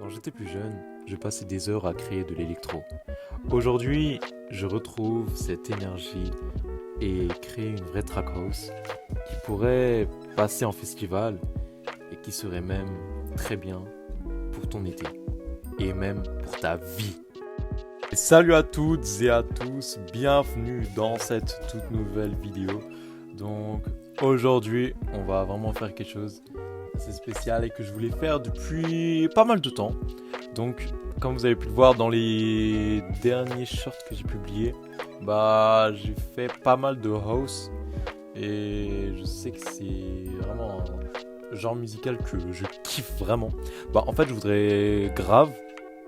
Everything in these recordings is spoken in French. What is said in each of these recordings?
Quand j'étais plus jeune, je passais des heures à créer de l'électro. Aujourd'hui, je retrouve cette énergie et créer une vraie track house qui pourrait passer en festival et qui serait même très bien pour ton été et même pour ta vie. Et salut à toutes et à tous, bienvenue dans cette toute nouvelle vidéo. Donc aujourd'hui, on va vraiment faire quelque chose assez spécial et que je voulais faire depuis pas mal de temps. Donc comme vous avez pu le voir dans les derniers shorts que j'ai publiés, j'ai fait pas mal de house et je sais que c'est vraiment un genre musical que je kiffe vraiment. En fait je voudrais grave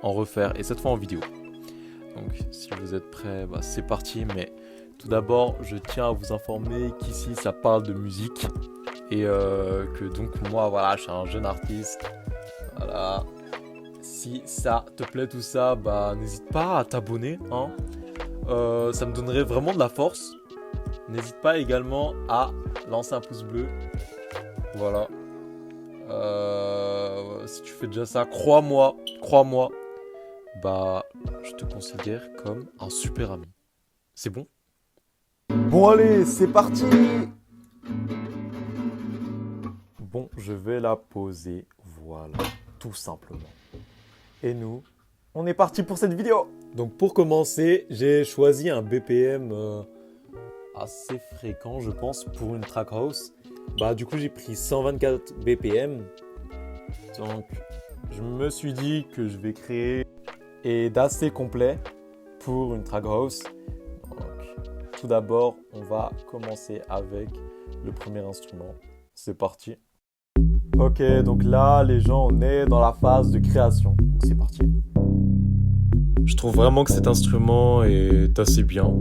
en refaire et cette fois en vidéo. Donc si vous êtes prêts, c'est parti. Mais tout d'abord je tiens à vous informer qu'ici ça parle de musique et que donc moi voilà, je suis un jeune artiste. Voilà. Si ça te plaît tout ça, n'hésite pas à t'abonner, hein. Ça me donnerait vraiment de la force. N'hésite pas également à lancer un pouce bleu. Voilà. Si tu fais déjà ça, crois-moi, je te considère comme un super ami. C'est bon? Bon allez, c'est parti! Bon, je vais la poser, voilà, tout simplement. Et nous, On est parti pour cette vidéo! donc pour commencer, j'ai choisi un BPM assez fréquent, je pense, pour une track house. Du coup, j'ai pris 124 BPM. Donc, je me suis dit que je vais créer et d'assez complet pour une track house. Donc, tout d'abord, on va commencer avec le premier instrument. C'est parti. Ok, donc là, les gens, on est dans la phase de création. Donc, c'est parti. Je trouve vraiment que cet instrument est assez bien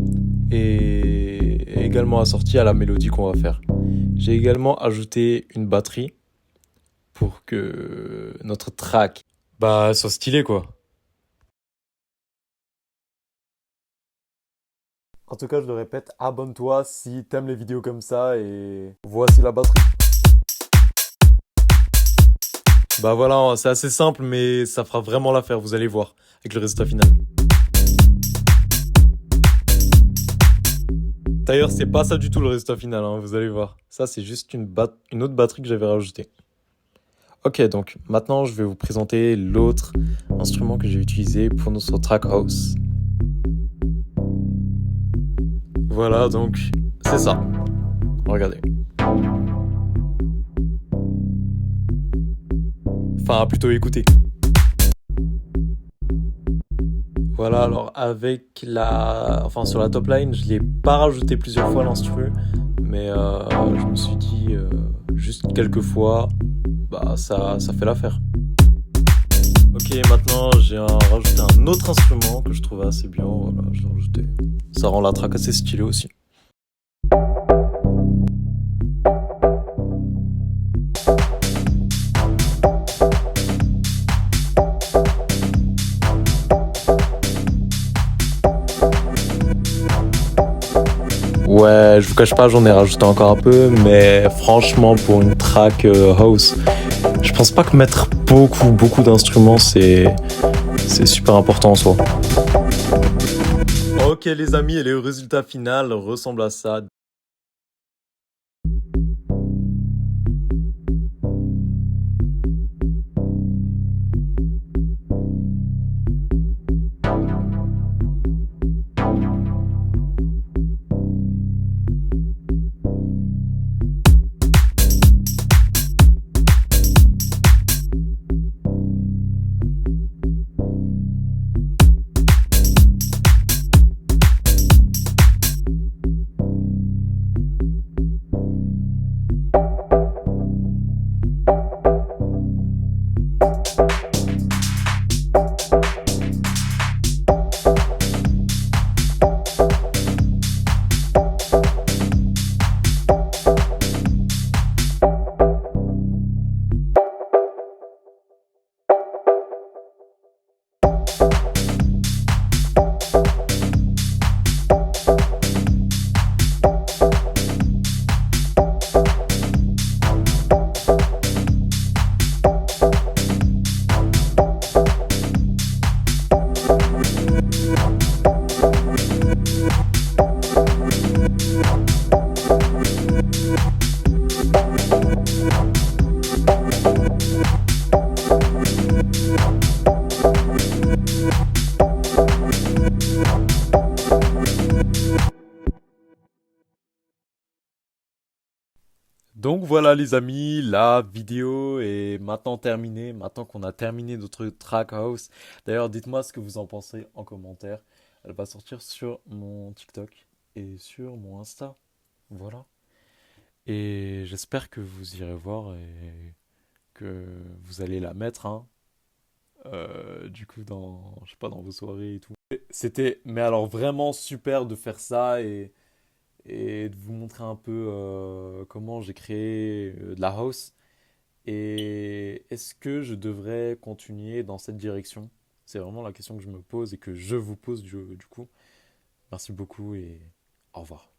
et également assorti à la mélodie qu'on va faire. J'ai également ajouté une batterie pour que notre track soit stylé quoi. En tout cas, je le répète, abonne-toi si t'aimes les vidéos comme ça et voici la batterie. Voilà, c'est assez simple mais ça fera vraiment l'affaire, vous allez voir, avec le résultat final. D'ailleurs, c'est pas ça du tout le résultat final, hein, vous allez voir. Ça, c'est juste une autre batterie que j'avais rajoutée. Ok, donc maintenant, je vais vous présenter l'autre instrument que j'ai utilisé pour notre track house. Voilà, donc c'est ça. Regardez. Enfin, plutôt écoutez. Voilà, alors sur la top line, je l'ai pas rajouté plusieurs fois l'instru, mais je me suis dit juste quelques fois, ça fait l'affaire. Ok, maintenant j'ai rajouté un autre instrument que je trouvais assez bien, voilà, je l'ai rajouté. Ça rend la track assez stylée aussi. Ouais, je vous cache pas, j'en ai rajouté encore un peu, mais franchement, pour une track house, je pense pas que mettre beaucoup d'instruments, c'est super important en soi. Ok les amis, et le résultat final ressemble à ça. Donc voilà les amis, la vidéo est maintenant terminée, maintenant qu'on a terminé notre track house. D'ailleurs, dites-moi ce que vous en pensez en commentaire. Elle va sortir sur mon TikTok et sur mon Insta. Voilà. Et j'espère que vous irez voir et que vous allez la mettre, hein. Du coup, dans, je sais pas, dans vos soirées et tout. C'était, mais alors vraiment super de faire ça et de vous montrer un peu comment j'ai créé de la house. Et est-ce que je devrais continuer dans cette direction? C'est vraiment la question que je me pose et que je vous pose du coup. Merci beaucoup et au revoir.